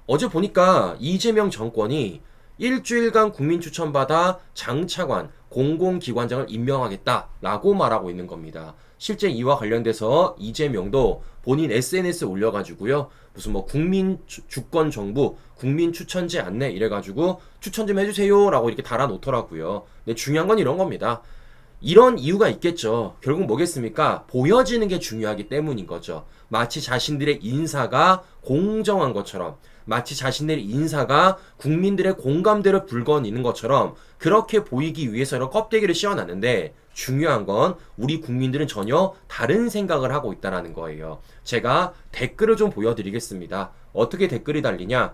어제 보니까 이재명 정권이 일주일간 국민 추천받아 장차관 공공기관장을 임명하겠다라고 말하고 있는 겁니다. 실제 이와 관련돼서 이재명도 본인 SNS에 올려가지고요. 무슨 뭐 국민 주권 정부, 국민 추천제 안내 이래가지고 추천 좀 해주세요라고 이렇게 달아놓더라고요. 근데 중요한 건 이런 겁니다. 이런 이유가 있겠죠. 결국 뭐겠습니까? 보여지는 게 중요하기 때문인 거죠. 마치 자신들의 인사가 공정한 것처럼, 마치 자신들의 인사가 국민들의 공감대를 불거니는 것처럼 그렇게 보이기 위해서 이런 껍데기를 씌워놨는데, 중요한 건 우리 국민들은 전혀 다른 생각을 하고 있다는 거예요. 제가 댓글을 좀 보여드리겠습니다. 어떻게 댓글이 달리냐?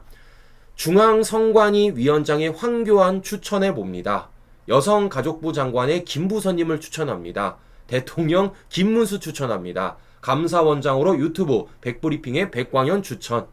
중앙선관위 위원장의 황교안 추천해 봅니다. 여성가족부 장관의 김부선님을 추천합니다. 대통령 김문수 추천합니다. 감사원장으로 유튜브 백브리핑의 백광현 추천.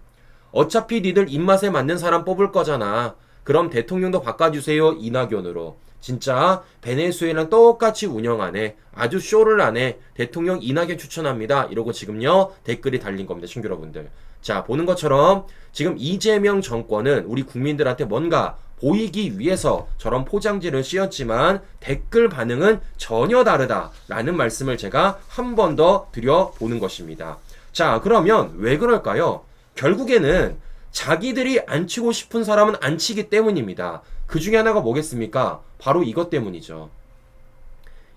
어차피 니들 입맛에 맞는 사람 뽑을 거잖아. 그럼 대통령도 바꿔주세요. 이낙연으로. 진짜 베네수엘랑 똑같이 운영하네. 아주 쇼를 하네. 대통령 이낙연 추천합니다. 이러고 지금요 댓글이 달린 겁니다. 친구 여러분들. 자, 보는 것처럼 지금 이재명 정권은 우리 국민들한테 뭔가 보이기 위해서 저런 포장지를 씌웠지만 댓글 반응은 전혀 다르다라는 말씀을 제가 한 번 더 드려보는 것입니다. 자, 그러면 왜 그럴까요? 결국에는 자기들이 안 치고 싶은 사람은 안 치기 때문입니다. 그 중에 하나가 뭐겠습니까? 바로 이것 때문이죠.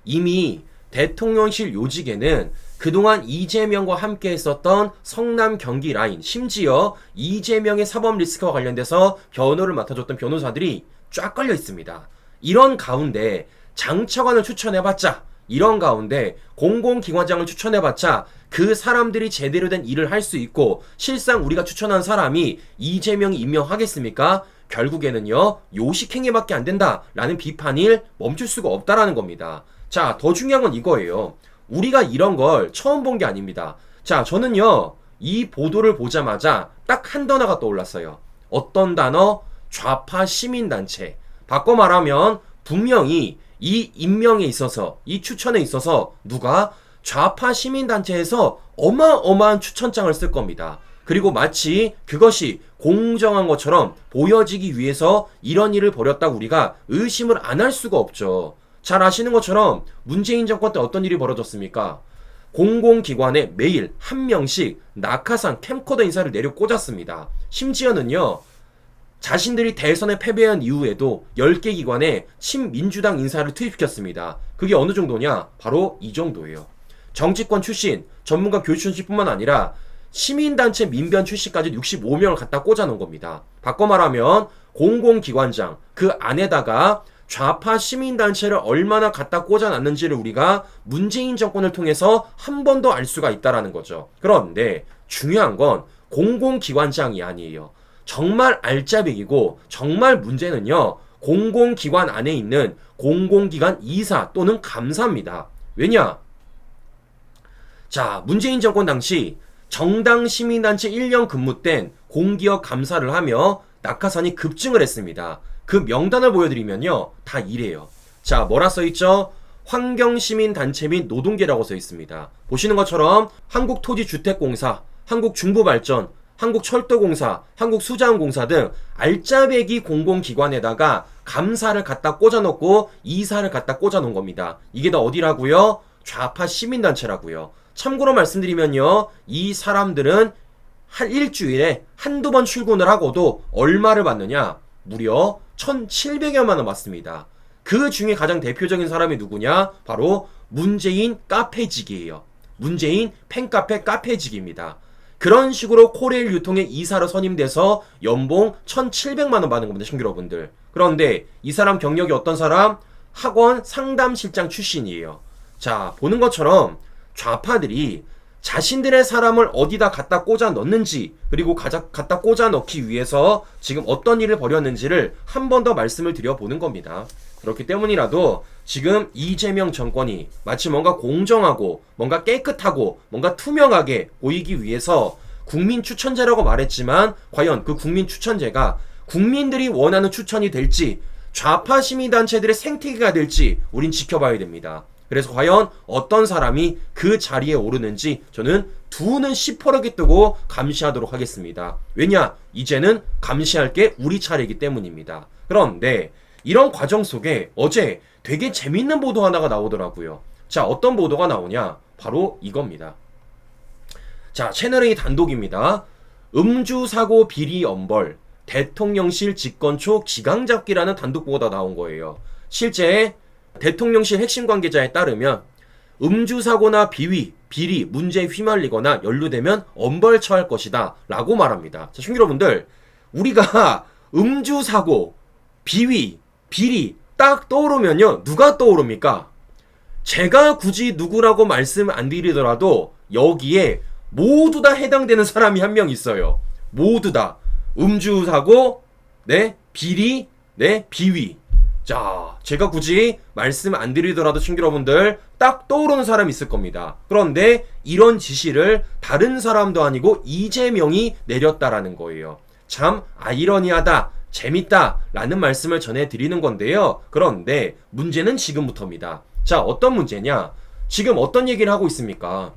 이미 대통령실 요직에는 그동안 이재명과 함께 했었던 성남 경기 라인, 심지어 이재명의 사법 리스크와 관련돼서 변호를 맡아줬던 변호사들이 쫙 걸려 있습니다. 이런 가운데 장차관을 추천해봤자, 이런 가운데 공공기관장을 추천해봤자 그 사람들이 제대로 된 일을 할 수 있고, 실상 우리가 추천한 사람이 이재명이 임명하겠습니까? 결국에는요 요식행위밖에 안 된다라는 비판을 멈출 수가 없다라는 겁니다. 자, 더 중요한 건 이거예요. 우리가 이런 걸 처음 본 게 아닙니다. 자, 저는요 이 보도를 보자마자 딱 한 단어가 떠올랐어요. 어떤 단어? 좌파 시민단체. 바꿔 말하면 분명히 이 임명에 있어서, 이 추천에 있어서 누가 좌파 시민단체에서 어마어마한 추천장을 쓸 겁니다. 그리고 마치 그것이 공정한 것처럼 보여지기 위해서 이런 일을 벌였다고 우리가 의심을 안 할 수가 없죠. 잘 아시는 것처럼 문재인 정권 때 어떤 일이 벌어졌습니까? 공공기관에 매일 한 명씩 낙하산 캠코더 인사를 내려 꽂았습니다. 심지어는요, 자신들이 대선에 패배한 이후에도 10개 기관에 친민주당 인사를 투입시켰습니다. 그게 어느 정도냐? 바로 이 정도예요. 정치권 출신, 전문가 교수 출신뿐만 아니라 시민단체 민변 출신까지 65명을 갖다 꽂아놓은 겁니다. 바꿔 말하면 공공기관장, 그 안에다가 좌파 시민단체를 얼마나 갖다 꽂아놨는지를 우리가 문재인 정권을 통해서 한 번 더 알 수가 있다는 거죠. 그런데 중요한 건 공공기관장이 아니에요. 정말 알짜배기고 정말 문제는요, 공공기관 안에 있는 공공기관 이사 또는 감사입니다. 왜냐? 자, 문재인 정권 당시 정당 시민단체 1년 근무 땐 공기업 감사를 하며 낙하산이 급증을 했습니다. 그 명단을 보여드리면요, 다 이래요. 자, 뭐라 써있죠? 환경시민단체 및 노동계라고 써있습니다. 보시는 것처럼 한국토지주택공사, 한국중부발전, 한국철도공사, 한국수자원공사 등 알짜배기 공공기관에다가 감사를 갖다 꽂아놓고 이사를 갖다 꽂아놓은 겁니다. 이게 다 어디라고요? 좌파 시민단체라고요. 참고로 말씀드리면요, 이 사람들은 한 일주일에 한두 번 출근을 하고도 얼마를 받느냐? 무려 1,700여만 원 받습니다. 그 중에 가장 대표적인 사람이 누구냐? 바로 문재인 카페직이에요. 문재인 팬카페 카페직입니다. 그런 식으로 코레일 유통의 이사로 선임돼서 연봉 1,700만 원 받는 겁니다, 친구 여러분들. 그런데 이 사람 경력이 어떤 사람? 학원 상담실장 출신이에요. 자, 보는 것처럼 좌파들이 자신들의 사람을 어디다 갖다 꽂아 넣는지, 그리고 갖다 꽂아 넣기 위해서 지금 어떤 일을 벌였는지를 한 번 더 말씀을 드려보는 겁니다. 그렇기 때문이라도 지금 이재명 정권이 마치 뭔가 공정하고 뭔가 깨끗하고 뭔가 투명하게 보이기 위해서 국민 추천제라고 말했지만, 과연 그 국민 추천제가 국민들이 원하는 추천이 될지, 좌파 시민단체들의 생태계가 될지 우린 지켜봐야 됩니다. 그래서 과연 어떤 사람이 그 자리에 오르는지 저는 두 눈 시퍼렇게 뜨고 감시하도록 하겠습니다. 왜냐? 이제는 감시할 게 우리 차례이기 때문입니다. 그런데 이런 과정 속에 어제 되게 재밌는 보도 하나가 나오더라고요. 자, 어떤 보도가 나오냐? 바로 이겁니다. 자, 채널A 단독입니다. 음주사고 비리 엄벌, 대통령실 집권 초 기강잡기라는 단독 보도가 나온 거예요. 실제 대통령실 핵심 관계자에 따르면 음주사고나 비리 문제에 휘말리거나 연루되면 엄벌 처할 것이다 라고 말합니다. 자, 시청자 여러분들, 우리가 음주사고, 비리 딱 떠오르면요, 누가 떠오릅니까? 제가 굳이 누구라고 말씀 안 드리더라도 여기에 모두 다 해당되는 사람이 한 명 있어요. 모두 다 음주사고, 네, 비리, 네, 비위. 자, 제가 굳이 말씀 안 드리더라도 친구 여러분들 딱 떠오르는 사람이 있을 겁니다. 그런데 이런 지시를 다른 사람도 아니고 이재명이 내렸다라는 거예요. 참 아이러니하다, 재밌다 라는 말씀을 전해드리는 건데요. 그런데 문제는 지금부터입니다. 자, 어떤 문제냐? 지금 어떤 얘기를 하고 있습니까?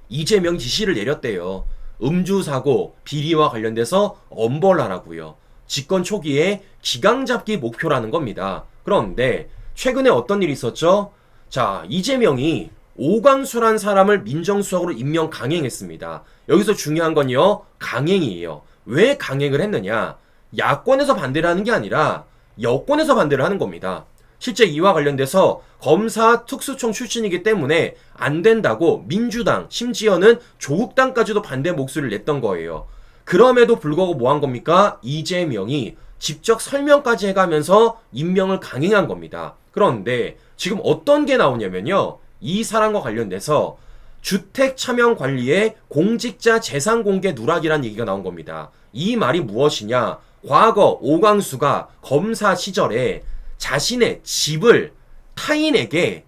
이재명 지시를 내렸대요. 음주사고, 비리와 관련돼서 엄벌하라고요. 집권 초기에 기강잡기 목표라는 겁니다. 그런데 최근에 어떤 일이 있었죠? 자, 이재명이 오광수란 사람을 민정수석으로 임명 강행했습니다. 여기서 중요한 건요, 강행이에요. 왜 강행을 했느냐? 야권에서 반대를 하는 게 아니라 여권에서 반대를 하는 겁니다. 실제 이와 관련돼서 검사 특수청 출신이기 때문에 안 된다고 민주당, 심지어는 조국당까지도 반대 목소리를 냈던 거예요. 그럼에도 불구하고 뭐 한 겁니까? 이재명이 직접 설명까지 해가면서 임명을 강행한 겁니다. 그런데 지금 어떤 게 나오냐면요, 이 사람과 관련돼서 주택 차명 관리에 공직자 재산 공개 누락이라는 얘기가 나온 겁니다. 이 말이 무엇이냐? 과거 오광수가 검사 시절에 자신의 집을 타인에게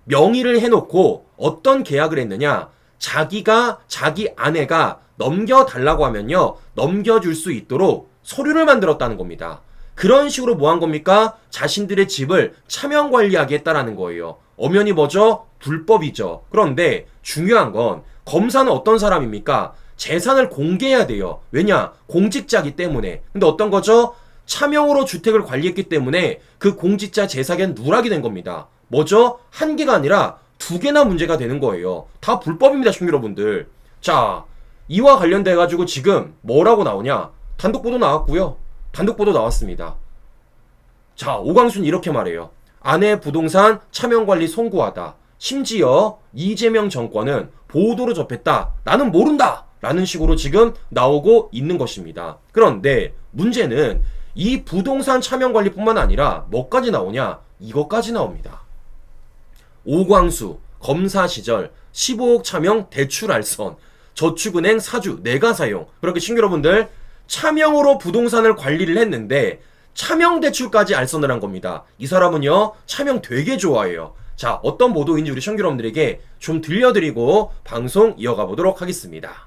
명의를 해놓고 어떤 계약을 했느냐? 자기 아내가 넘겨달라고 하면요, 넘겨줄 수 있도록 서류를 만들었다는 겁니다. 그런 식으로 뭐 한 겁니까? 자신들의 집을 차명 관리하게 했다라는 거예요. 엄연히 뭐죠? 불법이죠. 그런데 중요한 건 검사는 어떤 사람입니까? 재산을 공개해야 돼요. 왜냐? 공직자기 때문에. 근데 어떤 거죠? 차명으로 주택을 관리했기 때문에 그 공직자 재산은 누락이 된 겁니다. 뭐죠? 한 개가 아니라 두 개나 문제가 되는 거예요. 다 불법입니다, 시청자 여러분들. 자, 이와 관련돼가지고 지금 뭐라고 나오냐? 단독 보도 나왔고요. 단독 보도 나왔습니다. 자, 오광수는 이렇게 말해요. 아내 부동산 차명관리 송구하다. 심지어 이재명 정권은 보도로 접했다. 나는 모른다. 라는 식으로 지금 나오고 있는 것입니다. 그런데 문제는 이 부동산 차명관리뿐만 아니라 뭐까지 나오냐? 이것까지 나옵니다. 오광수 검사 시절 15억 차명 대출 알선, 저축은행 사주 내가 사용. 그렇게 친구 여러분들, 차명으로 부동산을 관리를 했는데 차명 대출까지 알선을 한 겁니다. 이 사람은요, 차명 되게 좋아해요. 자, 어떤 보도인지 우리 시청자 여러분들에게 좀 들려드리고 방송 이어가 보도록 하겠습니다.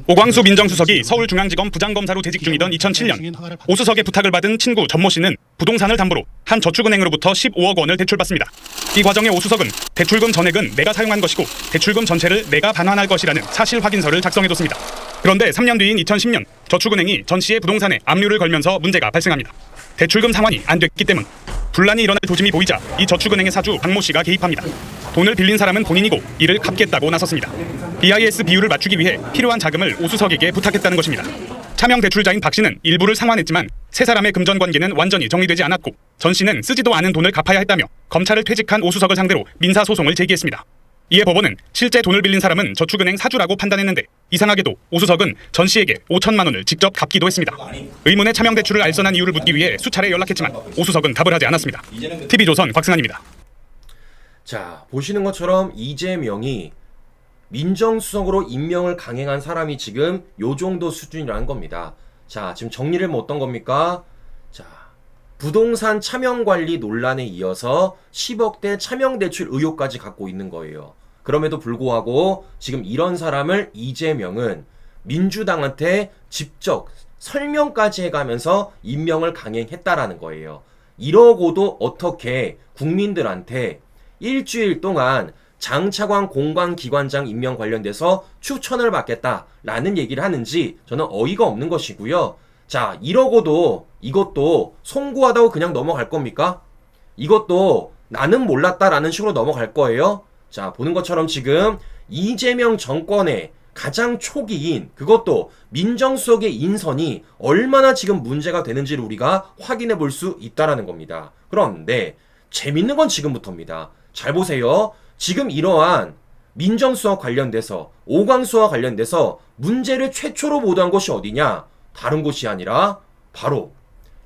오광수 민정수석이 서울중앙지검 부장검사로 재직 중이던 2007년 오수석의 부탁을 받은 친구 전모 씨는 부동산을 담보로 한 저축은행으로부터 15억 원을 대출받습니다. 이 과정에 오수석은 대출금 전액은 내가 사용한 것이고 대출금 전체를 내가 반환할 것이라는 사실 확인서를 작성해뒀습니다. 그런데 3년 뒤인 2010년 저축은행이 전 씨의 부동산에 압류를 걸면서 문제가 발생합니다. 대출금 상환이 안 됐기 때문 분란이 일어날 조짐이 보이자 이 저축은행의 사주 박모 씨가 개입합니다. 돈을 빌린 사람은 본인이고 이를 갚겠다고 나섰습니다. BIS 비율을 맞추기 위해 필요한 자금을 오수석에게 부탁했다는 것입니다. 차명 대출자인 박 씨는 일부를 상환했지만 세 사람의 금전 관계는 완전히 정리되지 않았고 전 씨는 쓰지도 않은 돈을 갚아야 했다며 검찰을 퇴직한 오수석을 상대로 민사소송을 제기했습니다. 이에 법원은 실제 돈을 빌린 사람은 저축은행 사주라고 판단했는데 이상하게도 오수석은 전 씨에게 5천만 원을 직접 갚기도 했습니다. 의문의 차명 대출을 알선한 이유를 묻기 위해 수차례 연락했지만 오수석은 답을 하지 않았습니다. TV조선 곽승환입니다. 자, 보시는 것처럼 이재명이 민정수석으로 임명을 강행한 사람이 지금 요 정도 수준이라는 겁니다. 자, 지금 정리를 뭐 어떤 겁니까? 자, 부동산 차명관리 논란에 이어서 10억대 차명대출 의혹까지 갖고 있는 거예요. 그럼에도 불구하고 지금 이런 사람을 이재명은 민주당한테 직접 설명까지 해가면서 임명을 강행했다라는 거예요. 이러고도 어떻게 국민들한테 일주일 동안 장차관 공관기관장 임명 관련돼서 추천을 받겠다라는 얘기를 하는지 저는 어이가 없는 것이고요. 자, 이러고도 이것도 송구하다고 그냥 넘어갈 겁니까? 이것도 나는 몰랐다라는 식으로 넘어갈 거예요. 자, 보는 것처럼 지금 이재명 정권의 가장 초기인 그것도 민정수석의 인선이 얼마나 지금 문제가 되는지를 우리가 확인해 볼 수 있다라는 겁니다. 그런데 재밌는 건 지금부터입니다. 잘 보세요. 지금 이러한 민정수석 관련돼서 오광수와 관련돼서 문제를 최초로 보도한 것이 어디냐? 다른 곳이 아니라 바로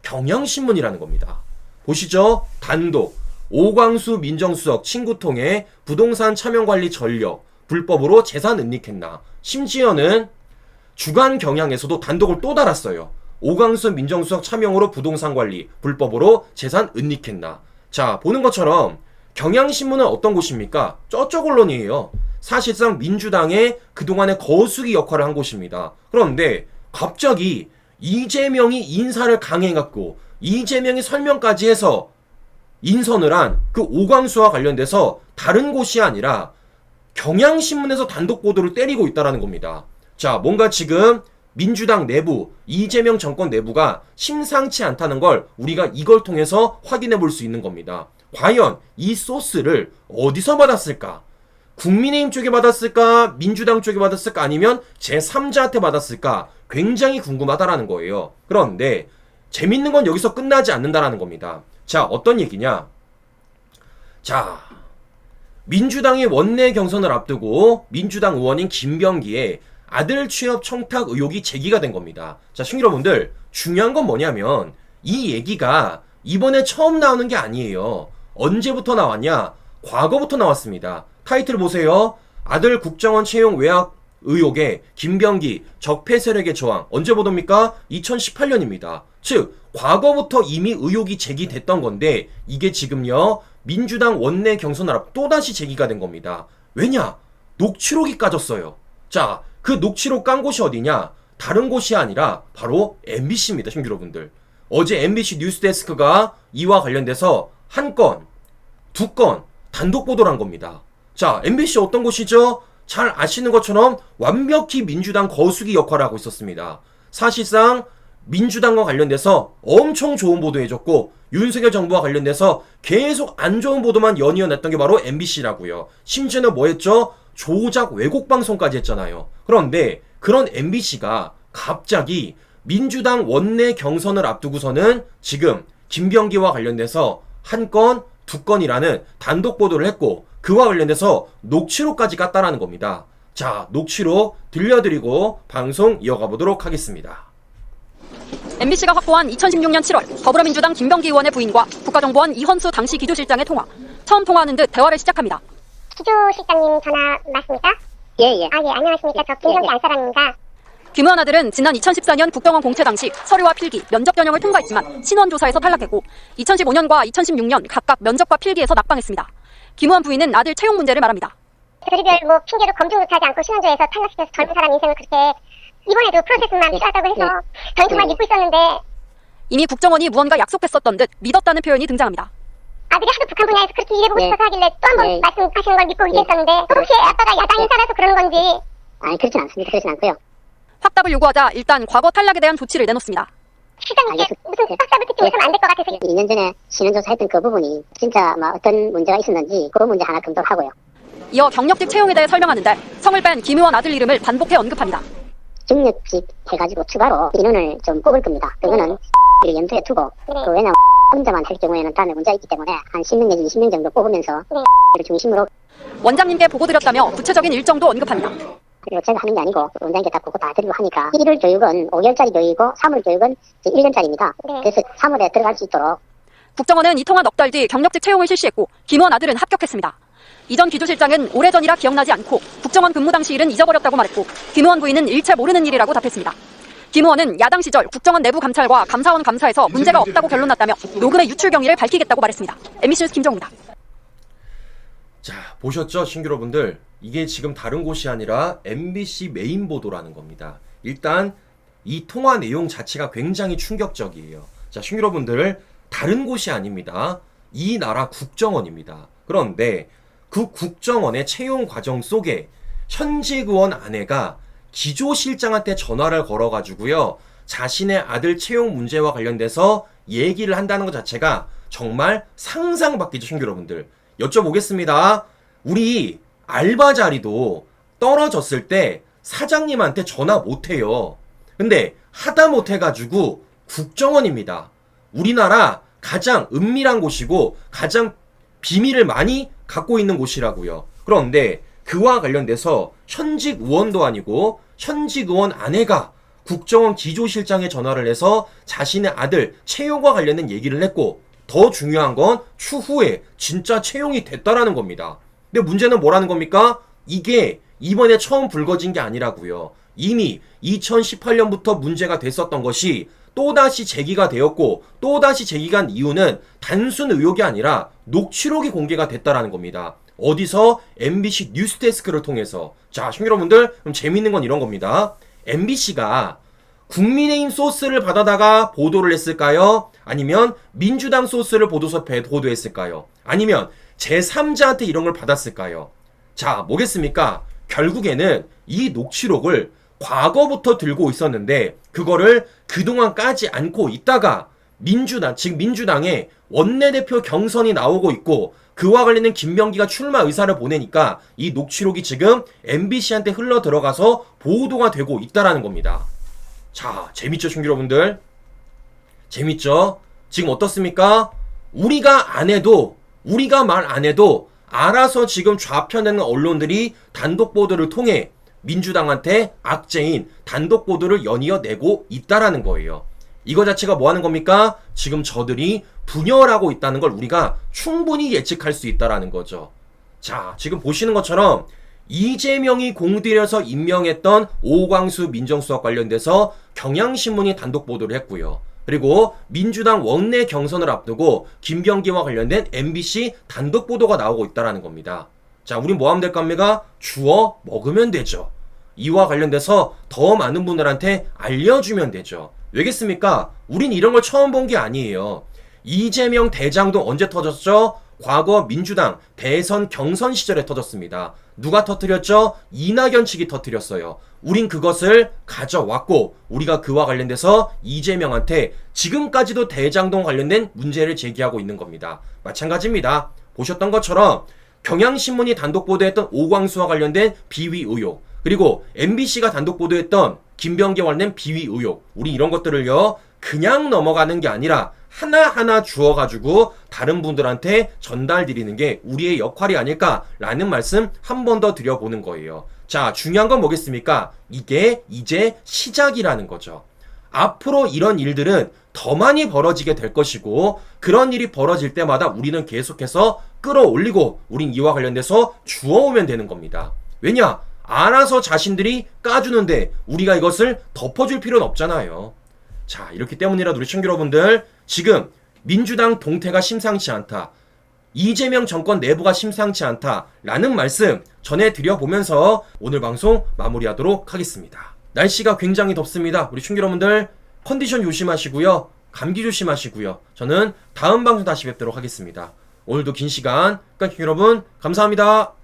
경향신문이라는 겁니다. 보시죠. 단독 오광수 민정수석 친구 통해 부동산 차명관리 전력 불법으로 재산 은닉했나. 심지어는 주간 경향에서도 단독을 또 달았어요. 오광수 민정수석 차명으로 부동산 관리 불법으로 재산 은닉했나. 자, 보는 것처럼 경향신문은 어떤 곳입니까? 저쪽 언론이에요. 사실상 민주당의 그동안의 거수기 역할을 한 곳입니다. 그런데 갑자기 이재명이 인사를 강행했고 이재명이 설명까지 해서 인선을 한 그 오광수와 관련돼서 다른 곳이 아니라 경향신문에서 단독 보도를 때리고 있다는 겁니다. 자, 뭔가 지금 민주당 내부, 이재명 정권 내부가 심상치 않다는 걸 우리가 이걸 통해서 확인해 볼 수 있는 겁니다. 과연 이 소스를 어디서 받았을까? 국민의힘 쪽에 받았을까? 민주당 쪽에 받았을까? 아니면 제3자한테 받았을까? 굉장히 궁금하다라는 거예요. 그런데 재밌는 건 여기서 끝나지 않는다라는 겁니다. 자, 어떤 얘기냐? 자, 민주당이 원내 경선을 앞두고 민주당 의원인 김병기의 아들 취업 청탁 의혹이 제기가 된 겁니다. 자, 여러분들 중요한 건 뭐냐면 이 얘기가 이번에 처음 나오는 게 아니에요. 언제부터 나왔냐? 과거부터 나왔습니다. 타이틀 보세요. 아들 국정원 채용 외학 의혹에 김병기 적폐 세력의 저항. 언제 보도입니까? 2018년입니다. 즉 과거부터 이미 의혹이 제기됐던 건데 이게 지금요 민주당 원내 경선을 앞 또다시 제기가 된 겁니다. 왜냐? 녹취록이 까졌어요. 자, 그 녹취록 깐 곳이 어디냐? 다른 곳이 아니라 바로 MBC입니다. 여러분들. 어제 MBC 뉴스데스크가 이와 관련돼서 한 건, 두 건 단독 보도를 한 겁니다. 자, MBC 어떤 곳이죠? 잘 아시는 것처럼 완벽히 민주당 거수기 역할을 하고 있었습니다. 사실상 민주당과 관련돼서 엄청 좋은 보도 해줬고 윤석열 정부와 관련돼서 계속 안 좋은 보도만 연이어냈던 게 바로 MBC라고요. 심지어는 뭐 했죠? 조작 왜곡 방송까지 했잖아요. 그런데 그런 MBC가 갑자기 민주당 원내 경선을 앞두고서는 지금 김병기와 관련돼서 한 건, 두 건이라는 단독 보도를 했고 그와 관련돼서 녹취록까지 깠다라는 겁니다. 자, 녹취록 들려드리고 방송 이어가 보도록 하겠습니다. MBC가 확보한 2016년 7월 더불어민주당 김병기 의원의 부인과 국가정보원 이헌수 당시 기조실장의 통화. 처음 통화하는 듯 대화를 시작합니다. 기조실장님 전화 맞습니까? 예. 아, 예, 안녕하십니까. 저 김병기 안사람입니다. 김 의원 아들은 지난 2014년 국정원 공채 당시 서류와 필기, 면접 전형을 통과했지만 신원조사에서 탈락했고 2015년과 2016년 각각 면접과 필기에서 낙방했습니다. 김 의원 부인은 아들 채용 문제를 말합니다. 별의별 뭐 핑계도 검증도 하지 않고 신원조에서 탈락시켜서 젊은 사람 인생을 그렇게 이번에도 프로세스만 필요하다고 해서 저는 정말 믿고 있었는데 이미 국정원이 무언가 약속했었던 듯 믿었다는 표현이 등장합니다. 아들이 하도 북한 분야에서 그렇게 일해보고 싶어서 하길래 또 한 번 말씀하시는 걸 믿고 얘기했었는데 혹시 아빠가 야당 인사라서 그러는 건지. 아니, 그렇진 않습니다. 그렇진 않고요. 확답을 요구하자 일단 과거 탈락에 대한 조치를 내놓습니다. 실장님께 무슨 확답을 듣지 못하면 안 될 것 같아서 2년 전에 신원조사 했던 그 부분이 진짜 뭐 어떤 문제가 있었는지 그 문제 하나 검토하고요. 이어 경력직 채용에 대해 설명하는데 성을 뺀 김 의원 아들 이름을 반복해 언급합니다. 경력직 해가지고 추가로 인원을 좀 뽑을 겁니다. 그거는 를 염두에 두고 그 왜냐면 혼자만 할 경우에는 다음에 문제가 있기 때문에 한 10명 내지 20명 정도 뽑으면서 를 중심으로 원장님께 보고드렸다며 구체적인 일정도 언급합니다. 그리고 제가 하는 게 아니고 원장님께 다 보고 다 드리고 하니까 1월 교육은 5개월짜리 교육이고 3월 교육은 1년짜리입니다. 그래서 3월에 들어갈 수 있도록. 국정원은 이 통화 넉 달 뒤 경력직 채용을 실시했고 김 의원 아들은 합격했습니다. 이전 기조실장은 오래전이라 기억나지 않고 국정원 근무 당시 일은 잊어버렸다고 말했고 김 의원 부인은 일체 모르는 일이라고 답했습니다. 김 의원은 야당 시절 국정원 내부 감찰과 감사원 감사에서 문제가 없다고 결론났다며 녹음의 유출 경위를 밝히겠다고 말했습니다. MBC 뉴스 김정우입니다. 자, 보셨죠? 여러분들. 이게 지금 다른 곳이 아니라 MBC 메인 보도라는 겁니다. 일단 이 통화 내용 자체가 굉장히 충격적이에요. 자, 여러분들 다른 곳이 아닙니다. 이 나라 국정원입니다. 그런데 그 국정원의 채용 과정 속에 현직 의원 아내가 기조실장한테 전화를 걸어가지고요, 자신의 아들 채용 문제와 관련돼서 얘기를 한다는 것 자체가 정말 상상 밖이죠, 청취자 여러분들. 여쭤보겠습니다. 우리 알바 자리도 떨어졌을 때 사장님한테 전화 못해요. 근데 하다 못해가지고 국정원입니다. 우리나라 가장 은밀한 곳이고 가장 비밀을 많이 갖고 있는 곳이라고요. 그런데 그와 관련돼서 현직 의원도 아니고 현직 의원 아내가 국정원 기조실장에 전화를 해서 자신의 아들 채용과 관련된 얘기를 했고, 더 중요한 건 추후에 진짜 채용이 됐다라는 겁니다. 근데 문제는 뭐라는 겁니까? 이게 이번에 처음 불거진 게 아니라고요. 이미 2018년부터 문제가 됐었던 것이 또다시 제기가 되었고, 또다시 제기가 한 이유는 단순 의혹이 아니라 녹취록이 공개가 됐다라는 겁니다. 어디서? MBC 뉴스데스크를 통해서. 자, 시청자 여러분들, 그럼 재밌는 건 이런 겁니다. MBC가 국민의힘 소스를 받아다가 보도를 했을까요? 아니면 민주당 소스를 보도했을까요? 아니면 제3자한테 이런 걸 받았을까요? 자, 뭐겠습니까? 결국에는 이 녹취록을 과거부터 들고 있었는데 그거를 그동안 까지 않고 있다가 지금 민주당의 원내대표 경선이 나오고 있고 그와 관련된 김명기가 출마 의사를 보내니까 이 녹취록이 지금 MBC한테 흘러 들어가서 보도가 되고 있다라는 겁니다. 자, 재밌죠, 청취자 여러분들? 재밌죠? 지금 어떻습니까? 우리가 말 안 해도 알아서 지금 좌편에는 언론들이 단독 보도를 통해 민주당한테 악재인 단독 보도를 연이어 내고 있다라는 거예요. 이거 자체가 뭐 하는 겁니까? 지금 저들이 분열하고 있다는 걸 우리가 충분히 예측할 수 있다라는 거죠. 자, 지금 보시는 것처럼 이재명이 공들여서 임명했던 오광수 민정수석 관련돼서 경향신문이 단독 보도를 했고요. 그리고 민주당 원내 경선을 앞두고 김병기와 관련된 MBC 단독 보도가 나오고 있다라는 겁니다. 자, 우린 뭐 하면 될까 합니까? 주워 먹으면 되죠. 이와 관련돼서 더 많은 분들한테 알려주면 되죠. 왜겠습니까? 우린 이런 걸 처음 본 게 아니에요. 이재명 대장동 언제 터졌죠? 과거 민주당 대선 경선 시절에 터졌습니다. 누가 터뜨렸죠? 이낙연 측이 터뜨렸어요. 우린 그것을 가져왔고 우리가 그와 관련돼서 이재명한테 지금까지도 대장동 관련된 문제를 제기하고 있는 겁니다. 마찬가지입니다. 보셨던 것처럼 경향신문이 단독 보도했던 오광수와 관련된 비위 의혹, 그리고 MBC가 단독 보도했던 김병기와 관련된 비위 의혹, 우리 이런 것들을요 그냥 넘어가는 게 아니라 하나하나 주워가지고 다른 분들한테 전달드리는 게 우리의 역할이 아닐까라는 말씀 한 번 더 드려보는 거예요. 자, 중요한 건 뭐겠습니까? 이게 이제 시작이라는 거죠. 앞으로 이런 일들은 더 많이 벌어지게 될 것이고, 그런 일이 벌어질 때마다 우리는 계속해서 끌어올리고 우린 이와 관련돼서 주워오면 되는 겁니다. 왜냐? 알아서 자신들이 까주는데 우리가 이것을 덮어줄 필요는 없잖아요. 자, 이렇기 때문이라도 우리 청취자 여러분들, 지금 민주당 동태가 심상치 않다, 이재명 정권 내부가 심상치 않다라는 말씀 전해드려보면서 오늘 방송 마무리하도록 하겠습니다. 날씨가 굉장히 덥습니다. 우리 청취자 여러분들 컨디션 조심하시고요. 감기 조심하시고요. 저는 다음 방송 다시 뵙도록 하겠습니다. 오늘도 긴 시간, 여러분 감사합니다.